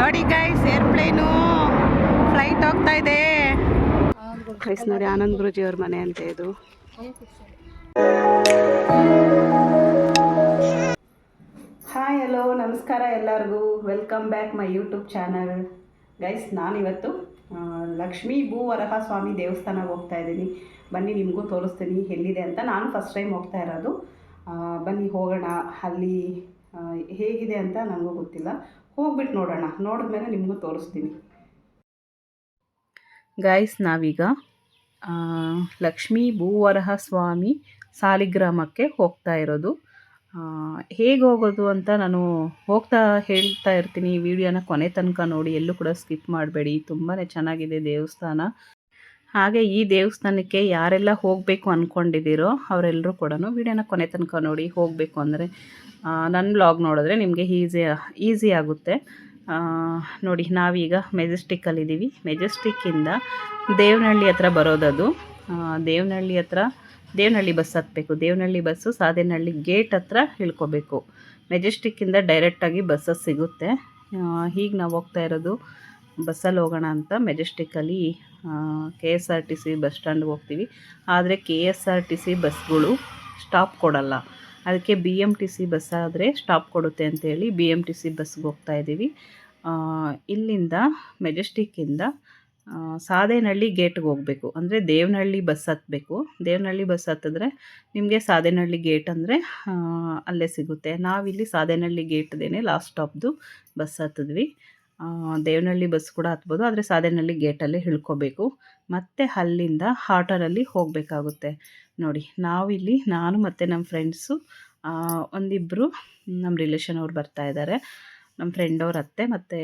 ನೋಡಿ guys, ಏರ್ಪ್ಲೇನು flight ಹೋಗ್ತಾ ಇದೆ ಗೈಸ್. ನೋಡಿ ಆನಂದ್ ಗುರೂಜಿ ಅವ್ರ ಮನೆ ಅಂತ ಇದು. ಹಾಯ್, ಹಲೋ, ನಮಸ್ಕಾರ ಎಲ್ಲರಿಗೂ. Welcome back my YouTube channel guys. ನಾನಿವತ್ತು ಲಕ್ಷ್ಮೀ ಭೂವರಹ ಸ್ವಾಮಿ ದೇವಸ್ಥಾನಕ್ಕೆ ಹೋಗ್ತಾ ಇದ್ದೀನಿ. ಬನ್ನಿ ನಿಮಗೂ ತೋರಿಸ್ತೀನಿ ಎಲ್ಲಿದೆ ಅಂತ. ನಾನು ಫಸ್ಟ್ ಟೈಮ್ ಹೋಗ್ತಾ ಇರೋದು. ಬನ್ನಿ ಹೋಗೋಣ. ಅಲ್ಲಿ ಹೇಗಿದೆ ಅಂತ ನನಗೂ ಗೊತ್ತಿಲ್ಲ. ಹೋಗ್ಬಿಟ್ಟು ನೋಡೋಣ. ನೋಡಿದ್ಮೇಲೆ ನಿಮಗೂ ತೋರಿಸ್ತೀನಿ ಗೈಸ್. ನಾವೀಗ ಲಕ್ಷ್ಮೀ ಭೂವರಹ ಸ್ವಾಮಿ ಸಾಲಿಗ್ರಾಮಕ್ಕೆ ಹೋಗ್ತಾ ಇರೋದು. ಹೇಗೆ ಹೋಗೋದು ಅಂತ ನಾನು ಹೋಗ್ತಾ ಹೇಳ್ತಾ ಇರ್ತೀನಿ. ಈ ವಿಡಿಯೋನ ಕೊನೆ ತನಕ ನೋಡಿ, ಎಲ್ಲೂ ಕೂಡ ಸ್ಕಿಪ್ ಮಾಡಬೇಡಿ. ತುಂಬಾ ಚೆನ್ನಾಗಿದೆ ದೇವಸ್ಥಾನ. ಹಾಗೆ ಈ ದೇವಸ್ಥಾನಕ್ಕೆ ಯಾರೆಲ್ಲ ಹೋಗಬೇಕು ಅಂದ್ಕೊಂಡಿದ್ದೀರೋ ಅವರೆಲ್ಲರೂ ಕೂಡ ವಿಡಿಯೋನ ಕೊನೆ ತನಕ ನೋಡಿ. ಹೋಗಬೇಕು ಅಂದರೆ ನನ್ನ ವ್ಲಾಗ್ ನೋಡಿದ್ರೆ ನಿಮಗೆ ಈಸಿ ಆಗುತ್ತೆ. ನೋಡಿ, ನಾವೀಗ ಮೆಜೆಸ್ಟಿಕ್ಕಲ್ಲಿದ್ದೀವಿ. ಮೆಜೆಸ್ಟಿಕ್ಕಿಂದ ದೇವನಹಳ್ಳಿ ಹತ್ರ ಬರೋದದು. ದೇವನಹಳ್ಳಿ ಬಸ್ ಹತ್ತಬೇಕು. ದೇವನಹಳ್ಳಿ ಬಸ್ಸು ಸಾದೇನಹಳ್ಳಿ ಗೇಟ್ ಹತ್ರ ಇಳ್ಕೋಬೇಕು. ಮೆಜೆಸ್ಟಿಕ್ಕಿಂದ ಡೈರೆಕ್ಟಾಗಿ ಬಸ್ಸಸ್ ಸಿಗುತ್ತೆ. ಹೀಗೆ ನಾವು ಹೋಗ್ತಾ ಇರೋದು ಬಸ್ಸಲ್ಲಿ ಹೋಗೋಣ ಅಂತ. ಮೆಜೆಸ್ಟಿಕ್ಕಲ್ಲಿ KSRTC ಬಸ್ ಸ್ಟ್ಯಾಂಡ್ಗೆ ಹೋಗ್ತೀವಿ. ಆದರೆ KSRTC ಬಸ್ಗಳು ಸ್ಟಾಪ್ ಕೊಡಲ್ಲ. ಅದಕ್ಕೆ BMTC ಬಸ್ ಆದರೆ ಸ್ಟಾಪ್ ಕೊಡುತ್ತೆ ಅಂತೇಳಿ BMTC ಬಸ್ಗೆ ಹೋಗ್ತಾ ಇದ್ದೀವಿ. ಇಲ್ಲಿಂದ ಮೆಜೆಸ್ಟಿಕ್ಕಿಂದ ಸಾದೇನಹಳ್ಳಿ ಗೇಟ್ಗೆ ಹೋಗಬೇಕು. ಅಂದರೆ ದೇವನಹಳ್ಳಿ ಬಸ್ ಹತ್ತಬೇಕು. ದೇವನಹಳ್ಳಿ ಬಸ್ ಹತ್ತಿದ್ರೆ ನಿಮಗೆ ಸಾದೇನಹಳ್ಳಿ ಗೇಟ್ ಅಂದರೆ ಅಲ್ಲೇ ಸಿಗುತ್ತೆ. ನಾವಿಲ್ಲಿ ಸಾದೇನಹಳ್ಳಿ ಗೇಟ್ದೇನೆ ಲಾಸ್ಟ್ ಸ್ಟಾಪ್ದು ಬಸ್ ಹತ್ತಿದ್ವಿ. ದೇವನಹಳ್ಳಿ ಬಸ್ ಕೂಡ ಹತ್ಬೋದು, ಆದರೆ ಸಾದೇನಹಳ್ಳಿ ಗೇಟಲ್ಲೇ ಇಳ್ಕೋಬೇಕು. ಮತ್ತು ಅಲ್ಲಿಂದ ಆಟೋನಲ್ಲಿ ಹೋಗಬೇಕಾಗುತ್ತೆ. ನೋಡಿ, ನಾವಿಲ್ಲಿ ನಾನು ಮತ್ತು ನಮ್ಮ ಫ್ರೆಂಡ್ಸು, ಒಂದಿಬ್ಬರು ನಮ್ಮ ರಿಲೇಷನ್ ಅವ್ರು ಬರ್ತಾ ಇದ್ದಾರೆ. ನಮ್ಮ ಫ್ರೆಂಡವ್ರ ಅತ್ತೆ ಮತ್ತು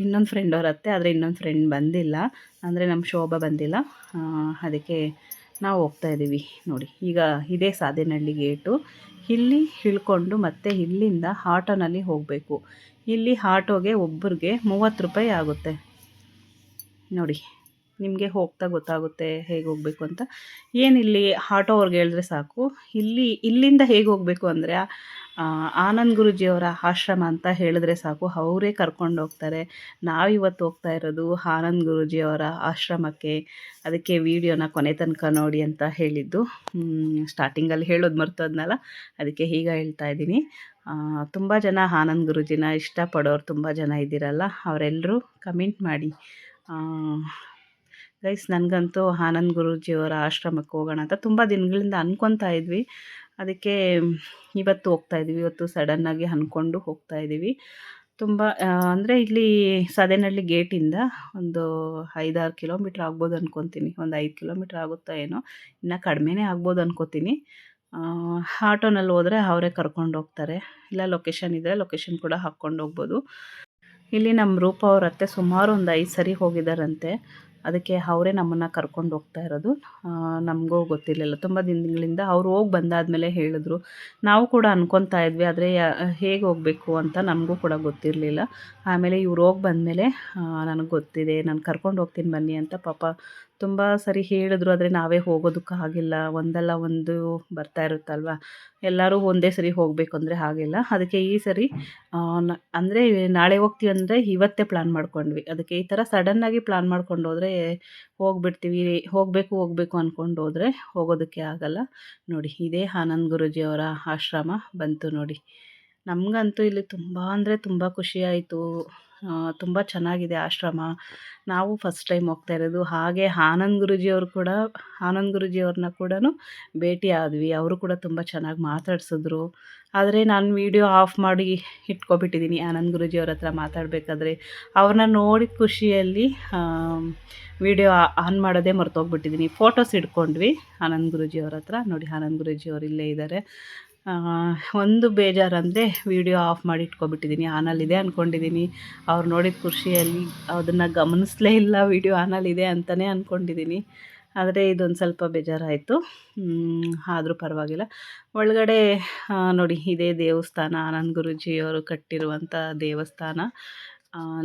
ಇನ್ನೊಂದು ಫ್ರೆಂಡವ್ರ ಅತ್ತೆ. ಆದರೆ ಇನ್ನೊಂದು ಫ್ರೆಂಡ್ ಬಂದಿಲ್ಲ, ಅಂದರೆ ನಮ್ಮ ಶೋಭಾ ಬಂದಿಲ್ಲ. ಅದಕ್ಕೆ ನಾವು ಹೋಗ್ತಾ ಇದ್ದೀವಿ. ನೋಡಿ, ಈಗ ಇದೇ ಸಾದೇನಹಳ್ಳಿ ಗೇಟು. ಇಲ್ಲಿ ಇಳ್ಕೊಂಡು ಮತ್ತೆ ಇಲ್ಲಿಂದ ಆಟೋನಲ್ಲಿ ಹೋಗಬೇಕು. ಇಲ್ಲಿ ಆಟೋಗೆ ಒಬ್ಬರಿಗೆ 30 ರೂಪಾಯಿ ಆಗುತ್ತೆ. ನೋಡಿ, ನಿಮಗೆ ಹೋಗ್ತಾ ಗೊತ್ತಾಗುತ್ತೆ ಹೇಗೆ ಹೋಗಬೇಕು ಅಂತ. ಏನಿಲ್ಲಿ ಆಟೋ ಅವ್ರಿಗೆ ಹೇಳಿದ್ರೆ ಸಾಕು. ಇಲ್ಲಿಂದ ಹೇಗೆ ಹೋಗಬೇಕು ಅಂದರೆ ಆನಂದ್ ಗುರೂಜಿಯವರ ಆಶ್ರಮ ಅಂತ ಹೇಳಿದ್ರೆ ಸಾಕು, ಅವರೇ ಕರ್ಕೊಂಡು ಹೋಗ್ತಾರೆ. ನಾವಿವತ್ತು ಹೋಗ್ತಾ ಇರೋದು ಆನಂದ್ ಗುರೂಜಿಯವರ ಆಶ್ರಮಕ್ಕೆ. ಅದಕ್ಕೆ ವಿಡಿಯೋನ ಕೊನೆ ತನಕ ನೋಡಿ ಅಂತ ಹೇಳಿದ್ದು. ಸ್ಟಾರ್ಟಿಂಗಲ್ಲಿ ಹೇಳೋದು ಮರ್ತೋದ್ನಲ್ಲ, ಅದಕ್ಕೆ ಈಗ ಹೇಳ್ತಾ ಇದ್ದೀನಿ. ತುಂಬ ಜನ ಆನಂದ್ ಗುರೂಜಿನ ಇಷ್ಟಪಡೋರು ತುಂಬ ಜನ ಇದ್ದೀರಲ್ಲ, ಅವರೆಲ್ಲರೂ ಕಮೆಂಟ್ ಮಾಡಿ. ಗೈಸ್, ನನಗಂತೂ ಆನಂದ್ ಗುರೂಜಿಯವರ ಆಶ್ರಮಕ್ಕೆ ಹೋಗೋಣ ಅಂತ ತುಂಬ ದಿನಗಳಿಂದ ಅಂದ್ಕೊತಾ ಇದ್ವಿ. ಅದಕ್ಕೆ ಇವತ್ತು ಹೋಗ್ತಾ ಇದ್ದೀವಿ. ಇವತ್ತು ಸಡನ್ನಾಗಿ ಅಂದ್ಕೊಂಡು ಹೋಗ್ತಾ ಇದ್ದೀವಿ. ತುಂಬ ಅಂದರೆ ಇಲ್ಲಿ ಸಾದೇನಹಳ್ಳಿ ಗೇಟಿಂದ ಒಂದು 5-6 ಕಿಲೋಮೀಟ್ರ್ ಆಗ್ಬೋದು ಅಂದ್ಕೊತೀನಿ. ಒಂದು 5 ಕಿಲೋಮೀಟ್ರ್ ಆಗುತ್ತಾ ಏನೋ, ಇನ್ನು ಕಡಿಮೆನೇ ಆಗ್ಬೋದು ಅಂದ್ಕೋತೀನಿ. ಆಟೋನಲ್ಲಿ ಹೋದರೆ ಅವರೇ ಕರ್ಕೊಂಡು ಹೋಗ್ತಾರೆ. ಇಲ್ಲ ಲೊಕೇಶನ್ ಇದ್ದರೆ ಲೊಕೇಶನ್ ಕೂಡ ಹಾಕ್ಕೊಂಡು ಹೋಗ್ಬೋದು. ಇಲ್ಲಿ ನಮ್ಮ ರೂಪ ಅವ್ರ ಅತ್ತೆ ಸುಮಾರು ಒಂದು 5 ಸರಿ ಹೋಗಿದ್ದಾರಂತೆ. ಅದಕ್ಕೆ ಅವರೇ ನಮ್ಮನ್ನು ಕರ್ಕೊಂಡು ಹೋಗ್ತಾ ಇರೋದು. ನಮಗೂ ಗೊತ್ತಿರಲಿಲ್ಲ, ತುಂಬ ದಿನಗಳಿಂದ ಅವ್ರು ಹೋಗಿ ಬಂದಾದಮೇಲೆ ಹೇಳಿದ್ರು. ನಾವು ಕೂಡ ಅಂದ್ಕೊತಾ ಇದ್ವಿ, ಆದರೆ ಹೇಗೆ ಹೋಗಬೇಕು ಅಂತ ನಮಗೂ ಕೂಡ ಗೊತ್ತಿರಲಿಲ್ಲ. ಆಮೇಲೆ ಇವ್ರು ಹೋಗಿ ಬಂದಮೇಲೆ ನನಗೆ ಗೊತ್ತಿದೆ, ನಾನು ಕರ್ಕೊಂಡು ಹೋಗ್ತೀನಿ ಬನ್ನಿ ಅಂತ ಪಾಪ ತುಂಬ ಸರಿ ಹೇಳಿದ್ರು. ಆದರೆ ನಾವೇ ಹೋಗೋದಕ್ಕಾಗಿಲ್ಲ. ಒಂದಲ್ಲ ಒಂದು ಬರ್ತಾ ಇರುತ್ತಲ್ವ, ಎಲ್ಲರೂ ಒಂದೇ ಸರಿ ಹೋಗಬೇಕು ಅಂದರೆ ಆಗಿಲ್ಲ. ಅದಕ್ಕೆ ಈ ಸರಿ ಅಂದರೆ ನಾಳೆ ಹೋಗ್ತೀವಿ ಅಂದರೆ ಇವತ್ತೇ ಪ್ಲ್ಯಾನ್ ಮಾಡ್ಕೊಂಡ್ವಿ. ಅದಕ್ಕೆ ಈ ಥರ ಸಡನ್ನಾಗಿ ಪ್ಲ್ಯಾನ್ ಮಾಡ್ಕೊಂಡು ಹೋದರೆ ಹೋಗ್ಬಿಡ್ತೀವಿ. ಹೋಗಬೇಕು ಅಂದ್ಕೊಂಡು ಹೋದರೆ ಹೋಗೋದಕ್ಕೆ ಆಗಲ್ಲ. ನೋಡಿ, ಇದೇ ಆನಂದ್ ಗುರೂಜಿಯವರ ಆಶ್ರಮ ಬಂತು ನೋಡಿ. ನಮಗಂತೂ ಇಲ್ಲಿ ತುಂಬ ಅಂದರೆ ತುಂಬ ಖುಷಿಯಾಯಿತು. ತುಂಬ ಚೆನ್ನಾಗಿದೆ ಆಶ್ರಮ. ನಾವು ಫಸ್ಟ್ ಟೈಮ್ ಹೋಗ್ತಾ ಇರೋದು. ಹಾಗೆ ಆನಂದ್ ಗುರೂಜಿಯವ್ರನ್ನ ಕೂಡ ಭೇಟಿ ಆದ್ವಿ. ಅವರು ಕೂಡ ತುಂಬ ಚೆನ್ನಾಗಿ ಮಾತಾಡ್ಸಿದ್ರು. ಆದರೆ ನಾನು ವಿಡಿಯೋ ಆಫ್ ಮಾಡಿ ಇಟ್ಕೊಬಿಟ್ಟಿದ್ದೀನಿ. ಆನಂದ್ ಗುರೂಜಿಯವ್ರ ಹತ್ರ ಮಾತಾಡಬೇಕಾದ್ರೆ ಅವ್ರನ್ನ ನೋಡಿದ ಖುಷಿಯಲ್ಲಿ ವಿಡಿಯೋ ಆನ್ ಮಾಡೋದೇ ಮರ್ತೋಗ್ಬಿಟ್ಟಿದ್ದೀನಿ. ಫೋಟೋಸ್ ಇಟ್ಕೊಂಡ್ವಿ ಆನಂದ್ ಗುರೂಜಿಯವ್ರ ಹತ್ರ. ನೋಡಿ, ಆನಂದ್ ಗುರೂಜಿಯವ್ರು ಇಲ್ಲೇ ಇದ್ದಾರೆ. ಒಂದು ಬೇಜಾರಂದರೆ ವಿಡಿಯೋ ಆಫ್ ಮಾಡಿ ಇಟ್ಕೊಬಿಟ್ಟಿದ್ದೀನಿ. ಆನಲ್ಲಿದೆ ಅಂದ್ಕೊಂಡಿದ್ದೀನಿ. ಅವ್ರು ನೋಡಿದ ಖುಷಿಯಲ್ಲಿ ಅದನ್ನು ಗಮನಿಸಲೇ ಇಲ್ಲ, ವಿಡಿಯೋ ಆನಲ್ಲಿದೆ ಅಂತಲೇ ಅಂದ್ಕೊಂಡಿದ್ದೀನಿ. ಆದರೆ ಇದೊಂದು ಸ್ವಲ್ಪ ಬೇಜಾರಾಯಿತು. ಆದರೂ ಪರವಾಗಿಲ್ಲ. ಒಳಗಡೆ ನೋಡಿ, ಇದೇ ದೇವಸ್ಥಾನ ಆನಂದ್ ಗುರೂಜಿಯವರು ಕಟ್ಟಿರುವಂಥ ದೇವಸ್ಥಾನ.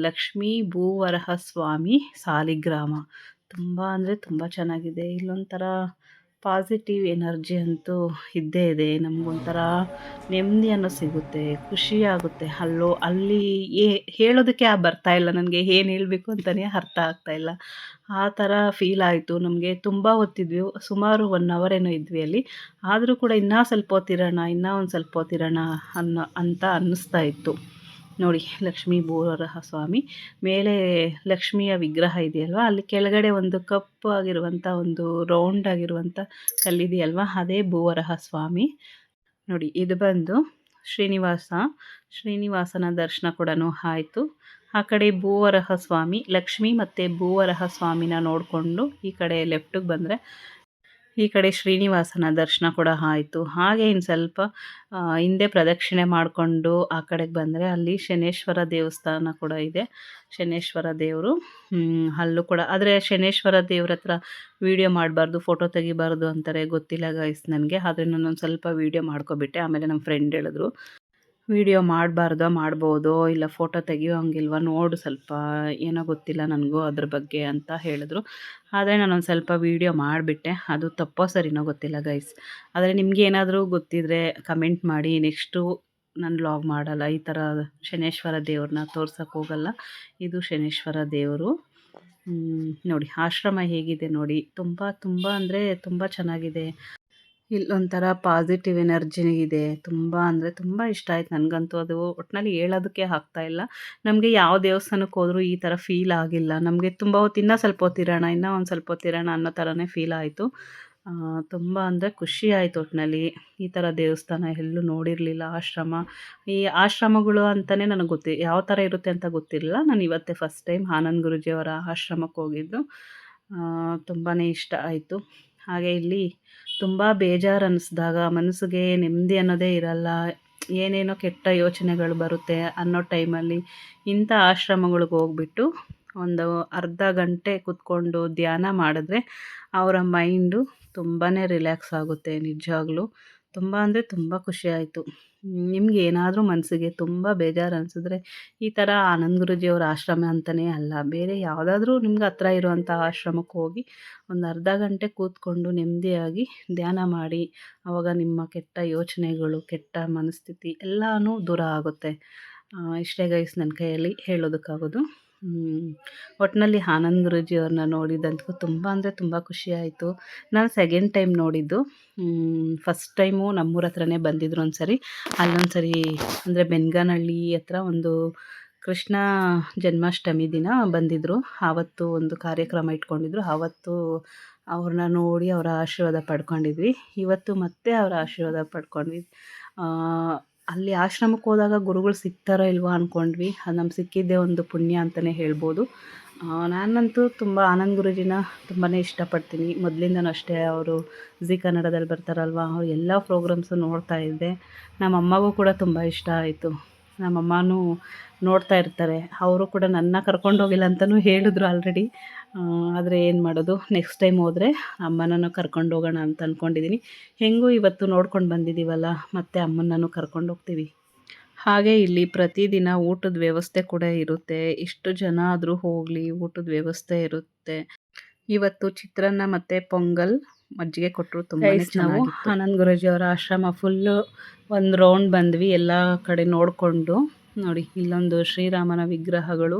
ಲಕ್ಷ್ಮೀ ಭೂವರಹ ಸ್ವಾಮಿ ಸಾಲಿಗ್ರಾಮ. ತುಂಬ ಅಂದರೆ ತುಂಬ ಚೆನ್ನಾಗಿದೆ. ಇಲ್ಲೊಂಥರ ಪಾಸಿಟಿವ್ ಎನರ್ಜಿ ಅಂತೂ ಇದ್ದೇ ಇದೆ. ನಮಗೊಂಥರ ನೆಮ್ಮದಿ ಅನ್ನೋದು ಸಿಗುತ್ತೆ, ಖುಷಿ ಆಗುತ್ತೆ. ಅಲ್ಲಿ ಹೇಳೋದಕ್ಕೆ ಬರ್ತಾ ಇಲ್ಲ, ನನಗೆ ಏನು ಹೇಳಬೇಕು ಅಂತಲೇ ಅರ್ಥ ಆಗ್ತಾ ಇಲ್ಲ. ಆ ಥರ ಫೀಲ್ ಆಯಿತು ನಮಗೆ. ತುಂಬ ಹೊತ್ತಿದ್ವಿ, ಸುಮಾರು 1 ಅವರ್ ಏನೋ ಇದ್ವಿ ಅಲ್ಲಿ. ಆದರೂ ಕೂಡ ಇನ್ನೂ ಸ್ವಲ್ಪ ಹೊತ್ತಿರೋಣ, ಇನ್ನೂ ಒಂದು ಸ್ವಲ್ಪ ಹೊತ್ತಿರೋಣ ಅಂತ ಅನ್ನಿಸ್ತಾ ಇತ್ತು. ನೋಡಿ, ಲಕ್ಷ್ಮೀ ಭೂವರಹ ಸ್ವಾಮಿ ಮೇಲೆ ಲಕ್ಷ್ಮಿಯ ವಿಗ್ರಹ ಇದೆಯಲ್ವ, ಅಲ್ಲಿ ಕೆಳಗಡೆ ಒಂದು ಕಪ್ಪು ಆಗಿರುವಂಥ ಒಂದು ರೌಂಡ್ ಆಗಿರುವಂಥ ಕಲ್ಲಿದೆಯಲ್ವ, ಅದೇ ಭೂವರಹ ಸ್ವಾಮಿ. ನೋಡಿ, ಇದು ಬಂದು ಶ್ರೀನಿವಾಸನ ದರ್ಶನ ಕೂಡ ಆಯಿತು. ಆ ಕಡೆ ಭೂವರಹ ಸ್ವಾಮಿ, ಲಕ್ಷ್ಮಿ ಮತ್ತು ಭೂವರಹ ಸ್ವಾಮಿನ ನೋಡಿಕೊಂಡು ಈ ಕಡೆ ಲೆಫ್ಟಿಗೆ ಬಂದರೆ ಈ ಕಡೆ ಶ್ರೀನಿವಾಸನ ದರ್ಶನ ಕೂಡ ಆಯಿತು. ಹಾಗೆ ಇನ್ನು ಸ್ವಲ್ಪ ಹಿಂದೆ ಪ್ರದಕ್ಷಿಣೆ ಮಾಡಿಕೊಂಡು ಆ ಕಡೆಗೆ ಬಂದರೆ ಅಲ್ಲಿ ಶನೇಶ್ವರ ದೇವಸ್ಥಾನ ಕೂಡ ಇದೆ. ಶನೇಶ್ವರ ದೇವರು ಅಲ್ಲೂ ಕೂಡ, ಆದರೆ ಶನೇಶ್ವರ ದೇವ್ರ ಹತ್ರ ವೀಡಿಯೋ ಮಾಡಬಾರ್ದು, ಫೋಟೋ ತೆಗಿಬಾರ್ದು ಅಂತಾರೆ. ಗೊತ್ತಿಲ್ಲ ಗೈಸ್ ನನಗೆ, ಆದರೆ ನಾನೊಂದು ಸ್ವಲ್ಪ ವೀಡಿಯೋ ಮಾಡ್ಕೊಬಿಟ್ಟೆ. ಆಮೇಲೆ ನಮ್ಮ ಫ್ರೆಂಡ್ ಹೇಳಿದ್ರು, ವೀಡಿಯೋ ಮಾಡಬಾರ್ದೋ ಮಾಡ್ಬೋದೋ ಇಲ್ಲ ಫೋಟೋ ತೆಗಿಯೋ ಹಂಗಿಲ್ವ ನೋಡು ಸ್ವಲ್ಪ, ಏನೋ ಗೊತ್ತಿಲ್ಲ ನನಗೂ ಅದ್ರ ಬಗ್ಗೆ ಅಂತ ಹೇಳಿದ್ರು. ಆದರೆ ನಾನೊಂದು ಸ್ವಲ್ಪ ವೀಡಿಯೋ ಮಾಡಿಬಿಟ್ಟೆ. ಅದು ತಪ್ಪೋ ಸರಿನೋ ಗೊತ್ತಿಲ್ಲ ಗೈಸ್. ಆದರೆ ನಿಮ್ಗೆ ಏನಾದರೂ ಗೊತ್ತಿದ್ದರೆ ಕಮೆಂಟ್ ಮಾಡಿ. ನೆಕ್ಸ್ಟು ನಾನು ವ್ಲಾಗ್ ಮಾಡಲ್ಲ, ಈ ಥರ ಶನೇಶ್ವರ ದೇವ್ರನ್ನ ತೋರ್ಸೋಕ್ಕೆ ಹೋಗಲ್ಲ. ಇದು ಶನೇಶ್ವರ ದೇವರು. ನೋಡಿ ಆಶ್ರಮ ಹೇಗಿದೆ ನೋಡಿ, ತುಂಬ ಅಂದರೆ ತುಂಬ ಚೆನ್ನಾಗಿದೆ. ಇಲ್ಲೊಂಥರ ಪಾಸಿಟಿವ್ ಎನರ್ಜಿ ಇದೆ. ತುಂಬ ಅಂದರೆ ತುಂಬ ಇಷ್ಟ ಆಯ್ತು ನನಗಂತೂ. ಅದು ಒಟ್ಟಿನಲ್ಲಿ ಹೇಳೋದಕ್ಕೆ ಆಗ್ತಾಯಿಲ್ಲ. ನಮಗೆ ಯಾವ ದೇವಸ್ಥಾನಕ್ಕೆ ಹೋದರೂ ಈ ಥರ ಫೀಲ್ ಆಗಿಲ್ಲ. ನಮಗೆ ತುಂಬ ಹೊತ್ತು ಇನ್ನೂ ಸ್ವಲ್ಪ ಹೊತ್ತಿರೋಣ, ಇನ್ನೂ ಒಂದು ಸ್ವಲ್ಪ ಹೊತ್ತಿರೋಣ ಅನ್ನೋ ಥರನೇ ಫೀಲ್ ಆಯಿತು. ತುಂಬ ಅಂದರೆ ಖುಷಿ ಆಯಿತು ಒಟ್ಟಿನಲ್ಲಿ. ಈ ಥರ ದೇವಸ್ಥಾನ ಎಲ್ಲೂ ನೋಡಿರಲಿಲ್ಲ. ಈ ಆಶ್ರಮಗಳು ಅಂತಲೇ ನನಗೆ ಯಾವ ಥರ ಇರುತ್ತೆ ಅಂತ ಗೊತ್ತಿರಲಿಲ್ಲ. ನಾನು ಇವತ್ತೇ ಫಸ್ಟ್ ಟೈಮ್ ಆನಂದ್ ಗುರೂಜಿಯವರ ಆಶ್ರಮಕ್ಕೆ ಹೋಗಿದ್ದು. ತುಂಬಾ ಇಷ್ಟ ಆಯಿತು. ಹಾಗೆ ಇಲ್ಲಿ ತುಂಬ ಬೇಜಾರು ಅನ್ನಿಸ್ದಾಗ, ಮನಸ್ಸಿಗೆ ನೆಮ್ಮದಿ ಅನ್ನೋದೇ ಇರಲ್ಲ, ಏನೇನೋ ಕೆಟ್ಟ ಯೋಚನೆಗಳು ಬರುತ್ತೆ ಅನ್ನೋ ಟೈಮಲ್ಲಿ ಇಂಥ ಆಶ್ರಮಗಳಿಗೆ ಹೋಗ್ಬಿಟ್ಟು ಒಂದು ಅರ್ಧ ಗಂಟೆ ಕೂತ್ಕೊಂಡು ಧ್ಯಾನ ಮಾಡಿದ್ರೆ ಅವರ ಮೈಂಡು ತುಂಬಾ ರಿಲ್ಯಾಕ್ಸ್ ಆಗುತ್ತೆ. ನಿಜವಾಗ್ಲೂ ತುಂಬ ಅಂದರೆ ತುಂಬ ಖುಷಿ ಆಯಿತು. ನಿಮ್ಗೆ ಏನಾದರೂ ಮನಸ್ಸಿಗೆ ತುಂಬ ಬೇಜಾರು ಅನಿಸಿದ್ರೆ ಈ ಥರ ಆನಂದ್ ಗುರೂಜಿಯವರ ಆಶ್ರಮ ಅಂತಲೇ ಅಲ್ಲ, ಬೇರೆ ಯಾವುದಾದ್ರೂ ನಿಮ್ಗೆ ಹತ್ರ ಇರುವಂಥ ಆಶ್ರಮಕ್ಕೆ ಹೋಗಿ ಒಂದು ಅರ್ಧ ಗಂಟೆ ಕೂತ್ಕೊಂಡು ನೆಮ್ಮದಿಯಾಗಿ ಧ್ಯಾನ ಮಾಡಿ. ಆವಾಗ ನಿಮ್ಮ ಕೆಟ್ಟ ಯೋಚನೆಗಳು, ಕೆಟ್ಟ ಮನಸ್ಥಿತಿ ಎಲ್ಲನೂ ದೂರ ಆಗುತ್ತೆ. ಇಷ್ಟೇ ಗೈಸ್ ನನ್ನ ಕೈಯಲ್ಲಿ ಹೇಳೋದಕ್ಕಾಗೋದು. ಒಟ್ಟಿನಲ್ಲಿ ಆನಂದ್ ಗುರೂಜಿಯವ್ರನ್ನ ನೋಡಿದಂತೂ ತುಂಬ ಅಂದರೆ ತುಂಬ ಖುಷಿಯಾಯಿತು. ನಾನು ಸೆಕೆಂಡ್ ಟೈಮ್ ನೋಡಿದ್ದು. ಫಸ್ಟ್ ಟೈಮು ನಮ್ಮೂರ ಹತ್ರನೇ ಬಂದಿದ್ರು ಒಂದು ಸರಿ. ಅಲ್ಲೊಂದು ಸರಿ ಅಂದರೆ ಬೆನ್ಗಾನಹಳ್ಳಿ ಹತ್ರ ಒಂದು ಕೃಷ್ಣ ಜನ್ಮಾಷ್ಟಮಿ ದಿನ ಬಂದಿದ್ದರು. ಆವತ್ತು ಒಂದು ಕಾರ್ಯಕ್ರಮ ಇಟ್ಕೊಂಡಿದ್ರು. ಆವತ್ತು ಅವ್ರನ್ನ ನೋಡಿ ಅವರ ಆಶೀರ್ವಾದ ಪಡ್ಕೊಂಡಿದ್ವಿ. ಇವತ್ತು ಮತ್ತೆ ಅವರ ಆಶೀರ್ವಾದ ಪಡ್ಕೊಂಡ್ವಿ. ಅಲ್ಲಿ ಆಶ್ರಮಕ್ಕೆ ಹೋದಾಗ ಗುರುಗಳು ಸಿಗ್ತಾರೋ ಇಲ್ವೋ ಅಂದ್ಕೊಂಡ್ವಿ. ಅದು ನಮ್ಗೆ ಸಿಕ್ಕಿದ್ದೇ ಒಂದು ಪುಣ್ಯ ಅಂತಲೇ ಹೇಳ್ಬೋದು. ನಾನಂತೂ ತುಂಬ ಆನಂದ್ ಗುರೂಜಿನ ತುಂಬಾ ಇಷ್ಟಪಡ್ತೀನಿ. ಮೊದಲಿಂದನೂ ಅಷ್ಟೇ. ಅವರು ಝೀ ಕನ್ನಡದಲ್ಲಿ ಬರ್ತಾರಲ್ವ, ಅವ್ರು ಎಲ್ಲ ಪ್ರೋಗ್ರಾಮ್ಸು ನೋಡ್ತಾ ಇದ್ದೆ. ನಮ್ಮಮ್ಮಗೂ ಕೂಡ ತುಂಬ ಇಷ್ಟ ಆಯಿತು. ನಮ್ಮಮ್ಮನೂ ನೋಡ್ತಾ ಇರ್ತಾರೆ. ಅವರು ಕೂಡ ನನ್ನ ಕರ್ಕೊಂಡೋಗಿಲ್ಲ ಅಂತಲೂ ಹೇಳಿದ್ರು ಆಲ್ರೆಡಿ. ಆದರೆ ಏನು ಮಾಡೋದು, ನೆಕ್ಸ್ಟ್ ಟೈಮ್ ಹೋದರೆ ಅಮ್ಮನನ್ನು ಕರ್ಕೊಂಡು ಹೋಗೋಣ ಅಂತ ಅಂದ್ಕೊಂಡಿದ್ದೀನಿ. ಹೆಂಗೂ ಇವತ್ತು ನೋಡ್ಕೊಂಡು ಬಂದಿದ್ದೀವಲ್ಲ, ಮತ್ತು ಅಮ್ಮನನ್ನು ಕರ್ಕೊಂಡು ಹೋಗ್ತೀವಿ. ಹಾಗೆ ಇಲ್ಲಿ ಪ್ರತಿದಿನ ಊಟದ ವ್ಯವಸ್ಥೆ ಕೂಡ ಇರುತ್ತೆ. ಎಷ್ಟು ಜನ ಆದರೂ ಹೋಗಲಿ ಊಟದ ವ್ಯವಸ್ಥೆ ಇರುತ್ತೆ. ಇವತ್ತು ಚಿತ್ರಾನ್ನ ಮತ್ತು ಪೊಂಗಲ್, ಮಜ್ಜಿಗೆ ಕೊಟ್ಟರು. ತುಂಬ ನಾವು ಆನಂದ್ ಗುರೂಜಿಯವರ ಆಶ್ರಮ ಫುಲ್ಲು ಒಂದು ರೌಂಡ್ ಬಂದ್ವಿ, ಎಲ್ಲ ಕಡೆ ನೋಡಿಕೊಂಡು. ನೋಡಿ, ಇಲ್ಲೊಂದು ಶ್ರೀರಾಮನ ವಿಗ್ರಹಗಳು,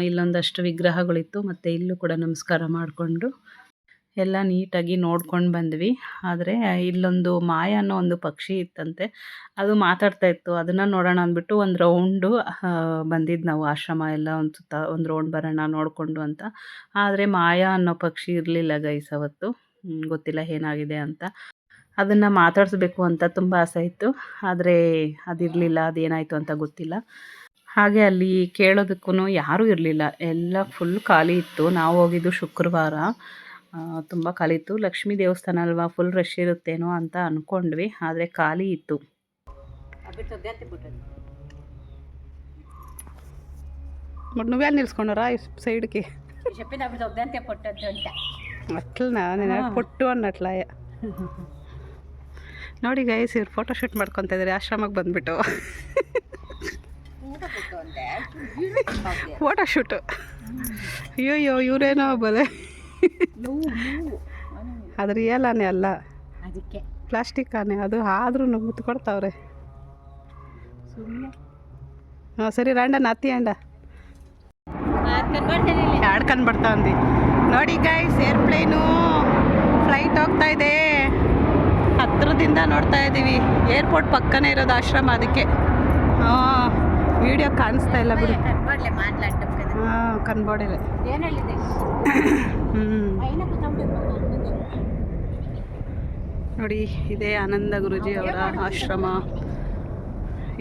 ಇಲ್ಲೊಂದಷ್ಟು ವಿಗ್ರಹಗಳಿತ್ತು. ಮತ್ತು ಇಲ್ಲೂ ಕೂಡ ನಮಸ್ಕಾರ ಮಾಡಿಕೊಂಡು ಎಲ್ಲ ನೀಟಾಗಿ ನೋಡ್ಕೊಂಡು ಬಂದ್ವಿ. ಆದರೆ ಇಲ್ಲೊಂದು ಮಾಯ ಅನ್ನೋ ಒಂದು ಪಕ್ಷಿ ಇತ್ತಂತೆ, ಅದು ಮಾತಾಡ್ತಾ ಇತ್ತು. ಅದನ್ನು ನೋಡೋಣ ಅಂದ್ಬಿಟ್ಟು ಒಂದು ರೌಂಡು ಬಂದಿದ್ದು ನಾವು. ಆಶ್ರಮ ಎಲ್ಲ ಒಂದು ಸುತ್ತ ಒಂದು ರೌಂಡ್ ಬರೋಣ ನೋಡಿಕೊಂಡು ಅಂತ. ಆದರೆ ಮಾಯ ಅನ್ನೋ ಪಕ್ಷಿ ಇರಲಿಲ್ಲ ಗೈಸ್ ಅವತ್ತು. ಗೊತ್ತಿಲ್ಲ ಏನಾಗಿದೆ ಅಂತ. ಅದನ್ನು ಮಾತಾಡಿಸ್ಬೇಕು ಅಂತ ತುಂಬ ಆಸೆ ಇತ್ತು, ಆದರೆ ಅದಿರಲಿಲ್ಲ. ಅದೇನಾಯಿತು ಅಂತ ಗೊತ್ತಿಲ್ಲ. ಹಾಗೆ ಅಲ್ಲಿ ಕೇಳೋದಕ್ಕೂ ಯಾರೂ ಇರಲಿಲ್ಲ, ಎಲ್ಲ ಫುಲ್ ಖಾಲಿ ಇತ್ತು. ನಾವು ಹೋಗಿದ್ದು ಶುಕ್ರವಾರ. ತುಂಬ ಖಾಲಿ ಇತ್ತು. ಲಕ್ಷ್ಮೀ ದೇವಸ್ಥಾನ ಅಲ್ವಾ, ಫುಲ್ ರಶ್ ಇರುತ್ತೇನೋ ಅಂತ ಅಂದ್ಕೊಂಡ್ವಿ, ಆದರೆ ಖಾಲಿ ಇತ್ತು. నువ్వే నిలుచుకున్నారా సైడ్కి అట్లనా నేను పొట్టు అన్నట్ల. ನೋಡಿ ಗೈಸ್, ಇವ್ರು ಫೋಟೋಶೂಟ್ ಮಾಡ್ಕೊತಾ ಇದ್ದಾರೆ ಆಶ್ರಮಕ್ಕೆ ಬಂದುಬಿಟ್ಟು. ಫೋಟೋಶೂಟು. ಅಯ್ಯೋ ಇವರೇನೋ ಬಲೆ. ಅದು ರಿಯಲ್ ಆನೆ ಅಲ್ಲ, ಅದಕ್ಕೆ ಪ್ಲಾಸ್ಟಿಕ್ ಆನೆ ಅದು. ಆದ್ರೂ ಮುತ್ತು ಕೊಡ್ತಾವ್ರೆ. ಸುಮ್ಮನೆ ಹಾಂ ಸರಿ ರಂಡ ನಾತಿ ಅಂಡ ಮಾಡ್ತೇನೆ ಆಡ್ಕೊಂಡು ಬರ್ತಾ ಅಂದು. ನೋಡಿ ಗೈಸ್, ಏರ್ಪ್ಲೇನು ಫ್ಲೈಟ್ ಹೋಗ್ತಾ ಇದೆ. ಹತ್ತಿರದಿಂದ ನೋಡ್ತಾ ಇದ್ದೀವಿ. ಏರ್ಪೋರ್ಟ್ ಪಕ್ಕನೇ ಇರೋದು ಆಶ್ರಮ, ಅದಕ್ಕೆ ಹಾಂ ವಿಡಿಯೋ ಕಾಣಿಸ್ತಾ ಇಲ್ಲ ಬಿಡಿ. ಹಾಂ ಕನ್ಬೋಡಿದೆ. ನೋಡಿ ಇದೇ ಆನಂದ ಗುರೂಜಿ ಅವರ ಆಶ್ರಮ.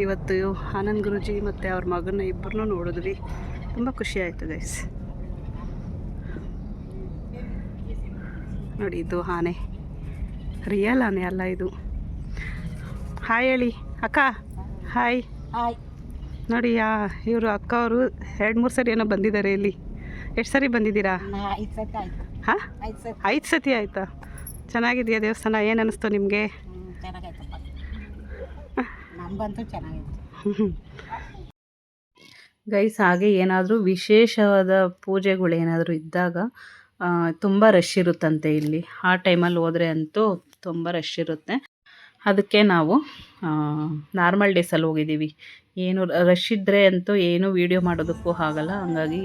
ಇವತ್ತು ಆನಂದ್ ಗುರೂಜಿ ಮತ್ತು ಅವ್ರ ಮಗನ ಇಬ್ಬರನ್ನೂ ನೋಡಿದ್ವಿ. ತುಂಬ ಖುಷಿ ಆಯಿತು ಗೈಸ್. ನೋಡಿ ಇದು ಆನೆ, ರಿಯಲ್ ಆನೆ ಅಲ್ಲ ಇದು. ಹಾಯ್ ಹೇಳಿ ಅಕ್ಕ. ಹಾಯ್. ನೋಡಿ ಇವರು ಅಕ್ಕ ಅವರು 2-3 ಸರಿ ಏನೋ ಬಂದಿದ್ದಾರೆ ಇಲ್ಲಿ. ಎಷ್ಟು ಸರಿ ಬಂದಿದ್ದೀರಾ? ಹಾಂ 5 ಸತಿ ಆಯಿತಾ? ಚೆನ್ನಾಗಿದೆಯಾ ದೇವಸ್ಥಾನ? ಏನು ಅನ್ನಿಸ್ತು ನಿಮಗೆ? ಗೈಸ್, ಹಾಗೆ ಏನಾದರೂ ವಿಶೇಷವಾದ ಪೂಜೆಗಳೇನಾದರೂ ಇದ್ದಾಗ ತುಂಬ ರಶ್ ಇರುತ್ತಂತೆ ಇಲ್ಲಿ. ಆ ಟೈಮಲ್ಲಿ ಹೋದರೆ ಅಂತೂ ತುಂಬ ರಶ್ ಇರುತ್ತೆ. ಅದಕ್ಕೆ ನಾವು ನಾರ್ಮಲ್ ಡೇಸಲ್ಲಿ ಹೋಗಿದ್ದೀವಿ. ಏನು ರಶ್ ಇದ್ದರೆ ಅಂತೂ ಏನು ವೀಡಿಯೋ ಮಾಡೋದಕ್ಕೂ ಆಗಲ್ಲ. ಹಂಗಾಗಿ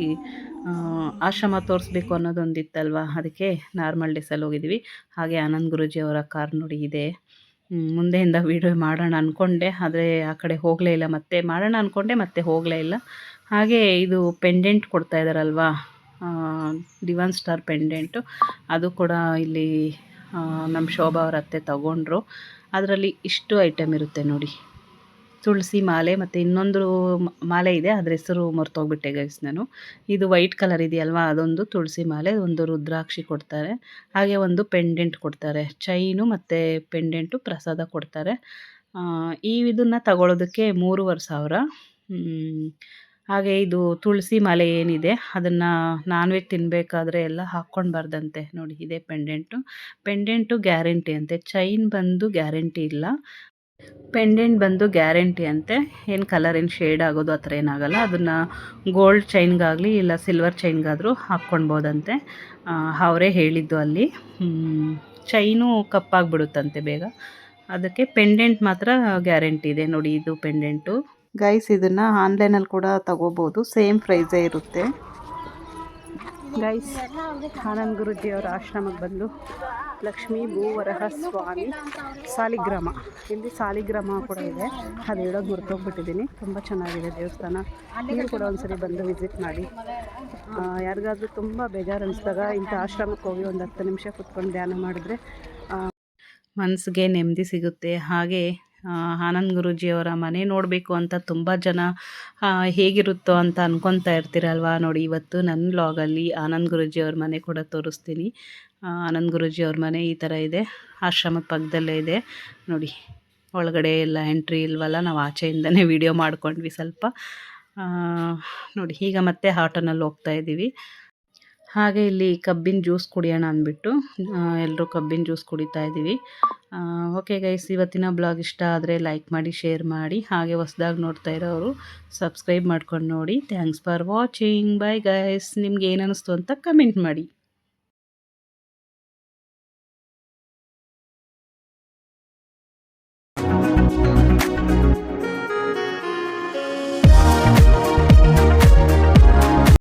ಆಶ್ರಮ ತೋರಿಸ್ಬೇಕು ಅನ್ನೋದೊಂದಿತ್ತಲ್ವ, ಅದಕ್ಕೆ ನಾರ್ಮಲ್ ಡೇಸಲ್ಲಿ ಹೋಗಿದ್ದೀವಿ. ಹಾಗೆ ಆನಂದ್ ಗುರೂಜಿ ಅವರ ಕಾರ್ ನೋಡಿ ಇದೆ. ಮುಂದೆಯಿಂದ ವೀಡಿಯೋ ಮಾಡೋಣ ಅಂದ್ಕೊಂಡೆ, ಆದರೆ ಆ ಕಡೆ ಹೋಗಲೇ ಇಲ್ಲ. ಮತ್ತೆ ಮಾಡೋಣ ಅಂದ್ಕೊಂಡೆ, ಮತ್ತೆ ಹೋಗಲೇ ಇಲ್ಲ. ಹಾಗೆ ಇದು ಪೆಂಡೆಂಟ್ ಕೊಡ್ತಾ ಇದ್ದಾರಲ್ವಾ, ಡಿವೈನ್ ಸ್ಟಾರ್ ಪೆಂಡೆಂಟು, ಅದು ಕೂಡ ಇಲ್ಲಿ ನಮ್ಮ ಶೋಭಾ ಅವ್ರ ಅತ್ತೆ ತಗೊಂಡ್ರು. ಅದರಲ್ಲಿ ಇಷ್ಟು ಐಟಮ್ ಇರುತ್ತೆ ನೋಡಿ. ತುಳಸಿ ಮಾಲೆ ಮತ್ತು ಇನ್ನೊಂದು ಮಾಲೆ ಇದೆ, ಅದ್ರ ಹೆಸರು ಮರ್ತೋಗ್ಬಿಟ್ಟೆ ಗೈಸ್ ನಾನು. ಇದು ವೈಟ್ ಕಲರ್ ಇದೆಯಲ್ವಾ, ಅದೊಂದು ತುಳಸಿ ಮಾಲೆ, ಒಂದು ರುದ್ರಾಕ್ಷಿ ಕೊಡ್ತಾರೆ. ಹಾಗೆ ಒಂದು ಪೆಂಡೆಂಟ್ ಕೊಡ್ತಾರೆ, ಚೈನು ಮತ್ತು ಪೆಂಡೆಂಟು ಪ್ರಸಾದ ಕೊಡ್ತಾರೆ. ಇದನ್ನು ತಗೊಳ್ಳೋದಕ್ಕೆ 3,500. ಹಾಗೆ ಇದು ತುಳಸಿ ಮಾಲೆ ಏನಿದೆ ಅದನ್ನು ನಾನ್ ವೆಜ್ ತಿನ್ನಬೇಕಾದ್ರೆ ಎಲ್ಲ ಹಾಕ್ಕೊಳ್ಬಾರ್ದಂತೆ. ನೋಡಿ ಇದೇ ಪೆಂಡೆಂಟು ಗ್ಯಾರಂಟಿ ಅಂತೆ. ಚೈನ್ ಬಂದು ಗ್ಯಾರಂಟಿ ಇಲ್ಲ, ಪೆಂಡೆಂಟ್ ಬಂದು ಗ್ಯಾರಂಟಿ ಅಂತೆ. ಏನು ಕಲರ್ ಏನು ಶೇಡ್ ಆಗೋದು ಆ ಥರ ಏನಾಗಲ್ಲ. ಅದನ್ನು ಗೋಲ್ಡ್ ಚೈನ್ಗಾಗಲಿ ಇಲ್ಲ ಸಿಲ್ವರ್ ಚೈನ್ಗಾದರೂ ಹಾಕ್ಕೊಳ್ಬೋದಂತೆ. ಅವರೇ ಹೇಳಿದ್ದು ಅಲ್ಲಿ. ಚೈನು ಕಪ್ಪಾಗಿಬಿಡುತ್ತಂತೆ ಬೇಗ, ಅದಕ್ಕೆ ಪೆಂಡೆಂಟ್ ಮಾತ್ರ ಗ್ಯಾರಂಟಿ ಇದೆ. ನೋಡಿ ಇದು ಪೆಂಡೆಂಟು ಗೈಸ್. ಇದನ್ನು ಆನ್ಲೈನಲ್ಲಿ ಕೂಡ ತಗೋಬೋದು, ಸೇಮ್ ಪ್ರೈಸೇ ಇರುತ್ತೆ ಗೈಸ್. ಆನಂದ್ ಗುರೂಜಿ ಅವರ ಆಶ್ರಮಕ್ಕೆ ಬಂದು ಲಕ್ಷ್ಮೀ ಭೂವರಹ ಸ್ವಾಮಿ ಸಾಲಿಗ್ರಾಮ, ಇಲ್ಲಿ ಸಾಲಿಗ್ರಾಮ ಕೂಡ ಇದೆ. ಅದು ಹೇಳೋದು ಮರ್ತೋಗ್ಬಿಟ್ಟಿದ್ದೀನಿ. ತುಂಬ ಚೆನ್ನಾಗಿದೆ ದೇವಸ್ಥಾನ. ನೀವು ಕೂಡ ಒಂದ್ಸರಿ ಬಂದು ವಿಸಿಟ್ ಮಾಡಿ. ಯಾರಿಗಾದ್ರೂ ತುಂಬ ಬೇಜಾರು ಅನಿಸಿದಾಗ ಇಂಥ ಆಶ್ರಮಕ್ಕೆ ಹೋಗಿ ಒಂದು 10 ನಿಮಿಷ ಕುತ್ಕೊಂಡು ಧ್ಯಾನ ಮಾಡಿದ್ರೆ ಮನಸ್ಸಿಗೆ ನೆಮ್ಮದಿ ಸಿಗುತ್ತೆ. ಹಾಗೆ ಆನಂದ್ ಗುರೂಜಿಯವರ ಮನೆ ನೋಡಬೇಕು ಅಂತ ತುಂಬ ಜನ ಹೇಗಿರುತ್ತೋ ಅಂತ ಅನ್ಕೊತಾ ಇರ್ತೀರಲ್ವ. ನೋಡಿ ಇವತ್ತು ನನ್ನ ವ್ಲಾಗಲ್ಲಿ ಆನಂದ್ ಗುರೂಜಿಯವ್ರ ಮನೆ ಕೂಡ ತೋರಿಸ್ತೀನಿ. ಆನಂದ್ ಗುರೂಜಿಯವ್ರ ಮನೆ ಈ ಥರ ಇದೆ, ಆಶ್ರಮದ ಪಕ್ಕದಲ್ಲೇ ಇದೆ. ನೋಡಿ ಒಳಗಡೆ ಎಲ್ಲ ಎಂಟ್ರಿ ಇಲ್ವಲ್ಲ, ನಾವು ಆಚೆಯಿಂದನೇ ವಿಡಿಯೋ ಮಾಡ್ಕೊಂಡ್ವಿ ಸ್ವಲ್ಪ. ನೋಡಿ ಈಗ ಮತ್ತೆ ಆಟೋನಲ್ಲಿ ಹೋಗ್ತಾ ಇದ್ದೀವಿ. ಹಾಗೆ ಇಲ್ಲಿ ಕಬ್ಬಿನ ಜ್ಯೂಸ್ ಕುಡಿಯೋಣ ಅಂದ್ಬಿಟ್ಟು ಎಲ್ಲರೂ ಕಬ್ಬಿನ ಜ್ಯೂಸ್ ಕುಡಿತಾ ಇದ್ದೀವಿ. ಓಕೆ ಗೈಸ್, ಇವತ್ತಿನ ಬ್ಲಾಗ್ ಇಷ್ಟ ಆದರೆ ಲೈಕ್ ಮಾಡಿ, ಶೇರ್ ಮಾಡಿ. ಹಾಗೆ ಹೊಸದಾಗಿ ನೋಡ್ತಾ ಇರೋರು ಸಬ್ಸ್ಕ್ರೈಬ್ ಮಾಡ್ಕೊಂಡು ನೋಡಿ. Thanks for watching. Bye guys. ನಿಮ್ಗೆ ಏನು ಅನ್ನಿಸ್ತು ಅಂತ ಕಮೆಂಟ್ ಮಾಡಿ.